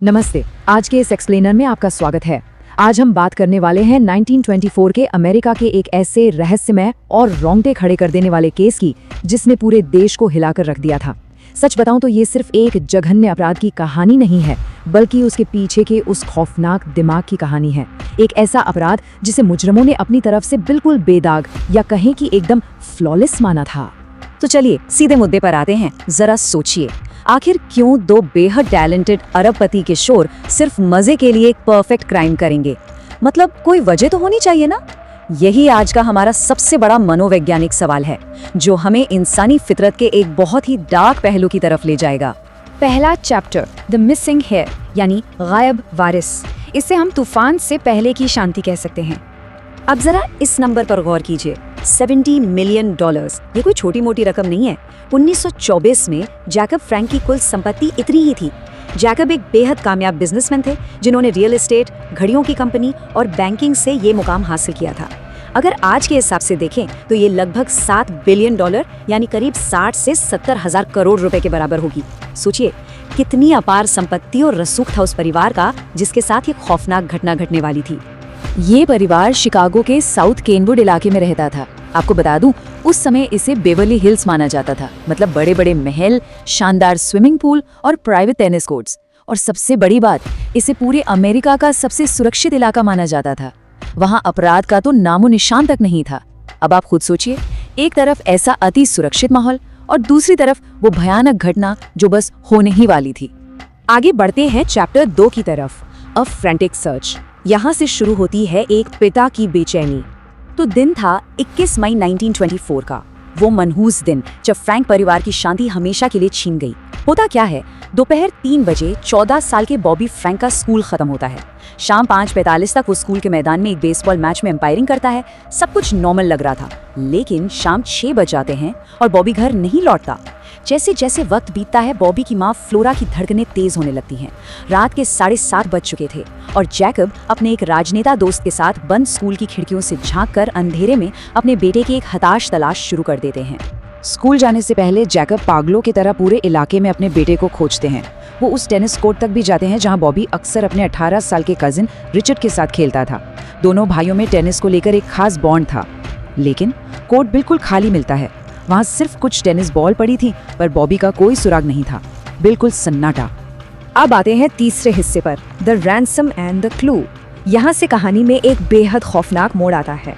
नमस्ते। आज के इस एक्सप्लेनर में आपका स्वागत है। आज हम बात करने वाले हैं 1924 के अमेरिका के एक ऐसे रहस्यमय और रोंगटे खड़े कर देने वाले केस की जिसने पूरे देश को हिलाकर रख दिया था। सच बताऊं तो ये सिर्फ एक जघन्य अपराध की कहानी नहीं है, बल्कि उसके पीछे के उस खौफनाक दिमाग की कहानी है। एक ऐसा अपराध जिसे मुजरिमों ने अपनी तरफ से बिल्कुल बेदाग या कहें कि एकदम फ्लॉलेस माना था। तो चलिए सीधे मुद्दे पर आते हैं। जरा सोचिए, आखिर क्यों दो बेहद टैलेंटेड अरबपति के शोर सिर्फ मजे के लिए एक परफेक्ट क्राइम करेंगे? मतलब कोई वजह तो होनी चाहिए ना। यही आज का हमारा सबसे बड़ा मनोवैज्ञानिक सवाल है, जो हमें इंसानी फितरत के एक बहुत ही डार्क पहलू की तरफ ले जाएगा। पहला चैप्टर, द मिसिंग हेयर यानी गायब वारिस। इसे हम तूफान से पहले की शांति कह सकते हैं। अब जरा इस नंबर पर गौर कीजिए, $70 मिलियन। ये कोई छोटी मोटी रकम नहीं है। 1924 में जैकब फ्रैंक की कुल संपत्ति इतनी ही थी। जैकब एक बेहद कामयाब बिजनेसमैन थे जिन्होंने रियल एस्टेट, घड़ियों की कंपनी और बैंकिंग से ये मुकाम हासिल किया था। अगर आज के हिसाब से देखें तो ये लगभग $7 बिलियन यानी करीब 60 से 70 हजार करोड़ रुपए के बराबर होगी। सोचिए कितनी अपार संपत्ति और रसूख था उस परिवार का जिसके साथ ये खौफनाक घटना घटने वाली थी। ये परिवार शिकागो के साउथ केनवुड इलाके में रहता था। आपको बता दूं, उस समय इसे बेवर्ली हिल्स माना जाता था। मतलब बड़े बड़े महल, शानदार स्विमिंग पूल और प्राइवेट टेनिस कोर्ट्स। और सबसे बड़ी बात, इसे पूरे अमेरिका का सबसे सुरक्षित इलाका माना जाता था। वहां अपराध का तो नामो निशान तक नहीं था। अब आप खुद सोचिए, एक तरफ ऐसा अति सुरक्षित माहौल और दूसरी तरफ वो भयानक घटना जो बस होने ही वाली थी। आगे बढ़ते हैं चैप्टर 2 की तरफ, अ फ्रैंटिक सर्च। यहाँ से शुरू होती है एक पिता की बेचैनी। तो दिन था 21 मई 1924 का, वो मनहूस दिन जब फ्रैंक परिवार की शांति हमेशा के लिए छीन गई। होता क्या है, दोपहर 3 बजे 14 साल के बॉबी फ्रैंक का स्कूल खत्म होता है। शाम 5:45 तक वो स्कूल के मैदान में एक बेसबॉल मैच में एम्पायरिंग करता है। सब कुछ नॉर्मल लग रहा था, लेकिन शाम 6 बज जाते हैं और बॉबी घर नहीं लौटता। जैसे जैसे वक्त बीतता है, बॉबी की माँ फ्लोरा की धड़कनें तेज होने लगती हैं। रात के 7:30 बज चुके थे और जैकब अपने एक राजनेता दोस्त के साथ बंद स्कूल की खिड़कियों से झांककर अंधेरे में अपने बेटे की एक हताश तलाश शुरू कर देते हैं। स्कूल जाने से पहले जैकब पागलों की तरह पूरे इलाके में अपने बेटे को खोजते हैं। वो उस टेनिस कोर्ट तक भी जाते हैं जहां बॉबी अक्सर अपने 18 साल के कजिन रिचर्ड के साथ खेलता था। दोनों भाइयों में टेनिस को लेकर एक खास बॉन्ड था। लेकिन कोर्ट बिल्कुल खाली मिलता है। वहां सिर्फ कुछ टेनिस बॉल पड़ी थी, पर बॉबी का कोई सुराग नहीं था। बिल्कुल सन्नाटा। अब आते हैं तीसरे हिस्से पर, the ransom and the clue. यहाँ से कहानी में एक बेहद खौफनाक मोड़ आता है।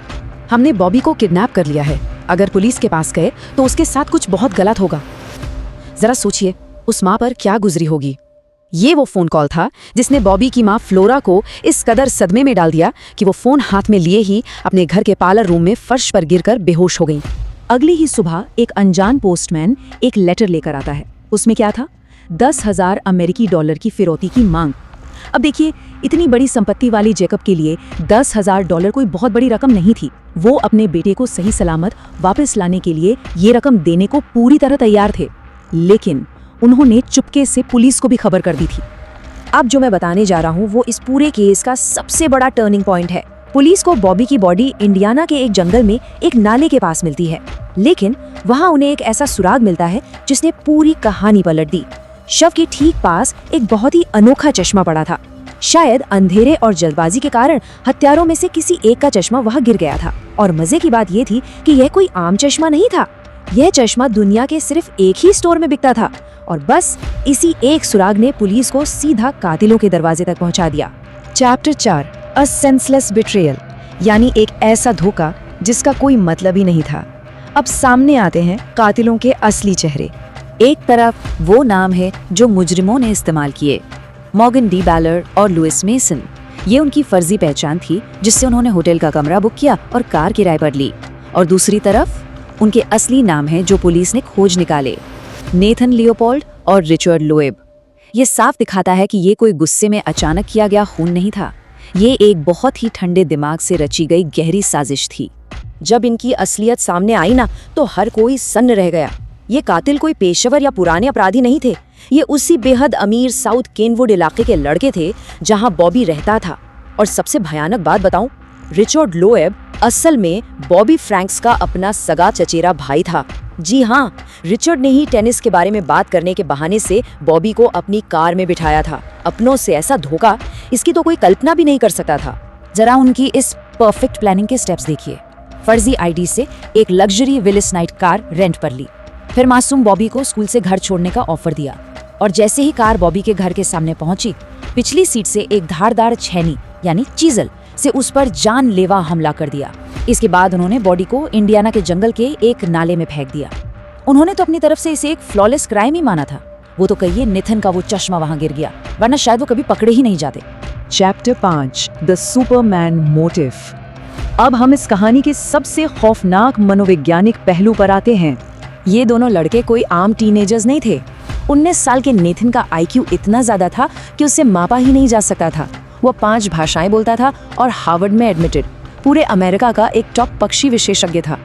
हमने बॉबी को किडनैप कर लिया है। अगर पुलिस के पास गए तो उसके साथ कुछ बहुत गलत होगा। जरा सोचिए, उस माँ पर क्या गुजरी होगी। ये वो फोन कॉल था जिसने बॉबी की माँ फ्लोरा को इस कदर सदमे में डाल दिया कि वो फोन हाथ में लिए ही अपने घर के पार्लर रूम में फर्श पर गिरकर बेहोश हो गई। अगली ही सुबह एक अनजान पोस्टमैन एक लेटर लेकर आता है। उसमें क्या था? $10,000 अमेरिकी की फिरौती की मांग। अब देखिए, इतनी बड़ी संपत्ति वाली जैकब के लिए $10,000 कोई बहुत बड़ी रकम नहीं थी। वो अपने बेटे को सही सलामत वापस लाने के लिए ये रकम देने को पूरी तरह तैयार थे, लेकिन उन्होंने चुपके से पुलिस को भी खबर कर दी थी। अब जो मैं बताने जा रहा हूँ वो इस पूरे केस का सबसे बड़ा टर्निंग पॉइंट है। पुलिस को बॉबी की बॉडी इंडियाना के एक जंगल में एक नाले के पास मिलती है, लेकिन वहाँ उन्हें एक ऐसा सुराग मिलता है जिसने पूरी कहानी पलट दी। शव के ठीक पास एक बहुत ही अनोखा चश्मा पड़ा था। शायद अंधेरे और जल्दबाजी के कारण हत्यारों में से किसी एक का चश्मा वहाँ गिर गया था। और मजे की बात यह थी कि यह कोई आम चश्मा नहीं था। यह चश्मा दुनिया के सिर्फ एक ही स्टोर में बिकता था और बस इसी एक सुराग ने पुलिस को सीधा कातिलों के दरवाजे तक पहुंचा दिया। चैप्टर 4, अ सेंसलेस बिट्रेयल यानी एक ऐसा धोखा जिसका कोई मतलब ही नहीं था। अब सामने आते हैं कातिलों के असली चेहरे। एक तरफ वो नाम है जो मुजरिमों ने इस्तेमाल किए, मॉर्गन डी बैलर और लुइस मेसन। ये उनकी फर्जी पहचान थी जिससे उन्होंने होटल का कमरा बुक किया और कार किराए पर ली। और दूसरी तरफ उनके असली नाम है जो पुलिस ने खोज निकाले, नेथन लियोपोल्ड और रिचर्ड लोएब। ये साफ दिखाता है कि ये कोई गुस्से में अचानक किया गया खून नहीं था। ये एक बहुत ही ठंडे दिमाग से रची गई गहरी साजिश थी। जब इनकी असलियत सामने आई ना, तो हर कोई सन्न रह गया। ये कातिल कोई पेशेवर या पुराने अपराधी नहीं थे। ये उसी बेहद अमीर साउथ केनवुड इलाके के लड़के थे जहां बॉबी रहता था। और सबसे भयानक बात बताऊं, रिचर्ड लोएब असल में बॉबी फ्रैंक्स का अपना सगा चचेरा भाई था। जी हाँ, रिचर्ड ने ही टेनिस के बारे में बात करने के बहाने से बॉबी को अपनी कार में बिठाया था। अपनों से ऐसा धोखा, इसकी तो कोई कल्पना भी नहीं कर सकता था। जरा उनकी इस परफेक्ट प्लानिंग के स्टेप्स देखिए। फर्जी आईडी से एक luxury Willis night car rent पर ली, फिर मासूम बॉबी को स्कूल से घर छोड़ने का ऑफर दिया, और जैसे ही कार बॉबी के घर के सामने पहुंची, पिछली सीट से एक धारदार छेनी यानी चीजल से उस पर जानलेवा हमला कर दिया। इसके बाद उन्होंने बॉडी को इंडियाना के जंगल के एक नाले में फेंक दिया। उन्होंने तो अपनी तरफ से इसे एक फ्लॉलेस क्राइम ही माना था। वो तो कहिए निथन का वो चश्मा वहां गिर गया, वरना शायद वो कभी पकड़े ही नहीं जाते। Chapter 5 the Superman motive. अब हम इस कहानी के सबसे खौफनाक मनोवैज्ञानिक पहलू पर आते हैं। ये दोनों लड़के कोई आम टीनेजर्स नहीं थे। 19 साल के नेथन का IQ इतना ज्यादा था कि उसे मापा ही नहीं जा सकता था। वो 5 भाषाएं बोलता था और हार्वर्ड में एडमिटेड, पूरे अमेरिका का एक टॉप पक्षी विशेषज्ञ था।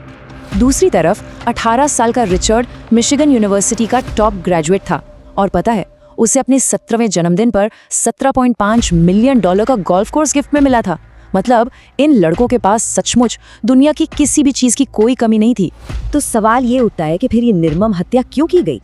दूसरी तरफ 18 साल का रिचर्ड मिशिगन यूनिवर्सिटी का टॉप ग्रेजुएट था, और पता है उसे अपने 17वें जन्मदिन पर $17.5 मिलियन का गोल्फ कोर्स गिफ्ट में मिला था। मतलब इन लड़कों के पास सचमुच दुनिया की किसी भी चीज की कोई कमी नहीं थी। तो सवाल ये उठता है कि फिर ये निर्मम हत्या क्यों की गई?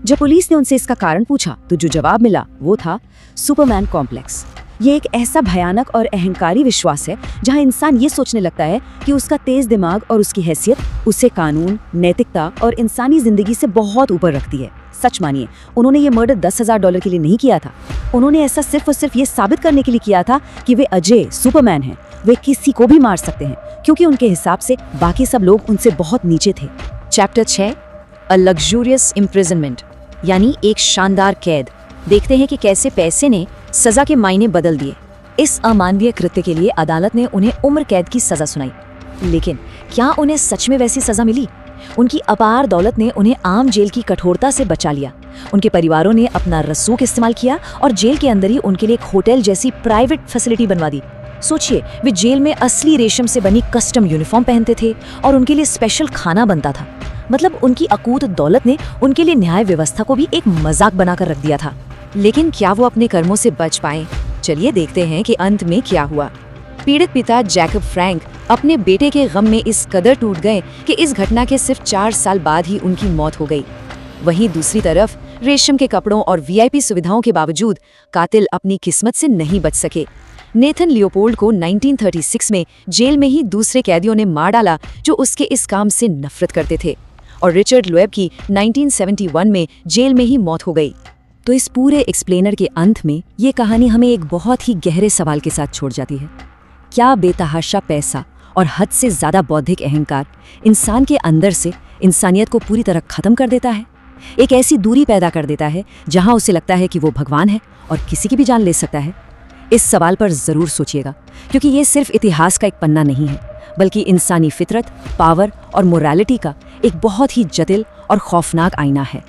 जब पुलिस ने उनसे इसका कारण पूछा तो जो जवाब मिला वो था सुपरमैन कॉम्प्लेक्स। ये एक ऐसा भयानक और अहंकारी विश्वास है जहां इंसान ये सोचने लगता है कि उसका तेज दिमाग और उसकी हैसियत उसे कानून, नैतिकता और इंसानी जिंदगी से बहुत ऊपर रखती है। सच मानिए, उन्होंने ये मर्डर $10,000 के लिए नहीं किया था। उन्होंने ऐसा सिर्फ और सिर्फ ये साबित करने के लिए किया था कि वे अजय सुपरमैन हैं। वे किसी को भी मार सकते हैं, क्योंकि उनके हिसाब से बाकी सब लोग उनसे बहुत नीचे थे। चैप्टर 6 अ लग्जूरियस इम्प्रिजनमेंट, यानी एक शानदार कैद। देखते हैं कि कैसे पैसे ने सजा के मायने बदल दिए। इस अमानवीय कृत्य के लिए अदालत ने उन्हें उम्र कैद की सजा सुनाई, लेकिन क्या उन्हें सच में वैसी सजा मिली? उनकी अपार दौलत ने उन्हें आम जेल की कठोरता से बचा लिया। उनके परिवारों ने अपना रसूख इस्तेमाल किया और जेल के अंदर ही उनके लिए एक होटल जैसी प्राइवेट फैसिलिटी बनवा दी। सोचिए, वे जेल में असली रेशम से बनी कस्टम यूनिफॉर्म पहनते थे और उनके लिए स्पेशल खाना बनता था। मतलब उनकी अकूत दौलत ने उनके लिए न्याय व्यवस्था को भी एक मजाक बनाकर रख दिया था। लेकिन क्या वो अपने कर्मों से बच पाए? चलिए देखते हैं कि अंत में क्या हुआ। पीड़ित पिता जैकब फ्रैंक अपने बेटे के गम में इस कदर टूट गए कि इस घटना के सिर्फ 4 साल बाद ही उनकी मौत हो गई। वहीं दूसरी तरफ रेशम के कपड़ों और VIP सुविधाओं के बावजूद कातिल अपनी किस्मत से नहीं बच सके। नेथन लियोपोल्ड को 1936 में जेल में ही दूसरे कैदियों ने मार डाला जो उसके इस काम से नफरत करते थे, और रिचर्ड लोएब की 1971 में जेल में ही मौत हो गई। तो इस पूरे एक्सप्लेनर के अंत में ये कहानी हमें एक बहुत ही गहरे सवाल के साथ छोड़ जाती है। क्या बेतहाशा पैसा और हद से ज्यादा बौद्धिक अहंकार इंसान के अंदर से इंसानियत को पूरी तरह खत्म कर देता है? एक ऐसी दूरी पैदा कर देता है जहां उसे लगता है कि वो भगवान है और किसी की भी जान ले सकता है? इस सवाल पर जरूर सोचिएगा, क्योंकि ये सिर्फ इतिहास का एक पन्ना नहीं है, बल्कि इंसानी फितरत, पावर और मोरालिटी का एक बहुत ही जटिल और खौफनाक आईना है।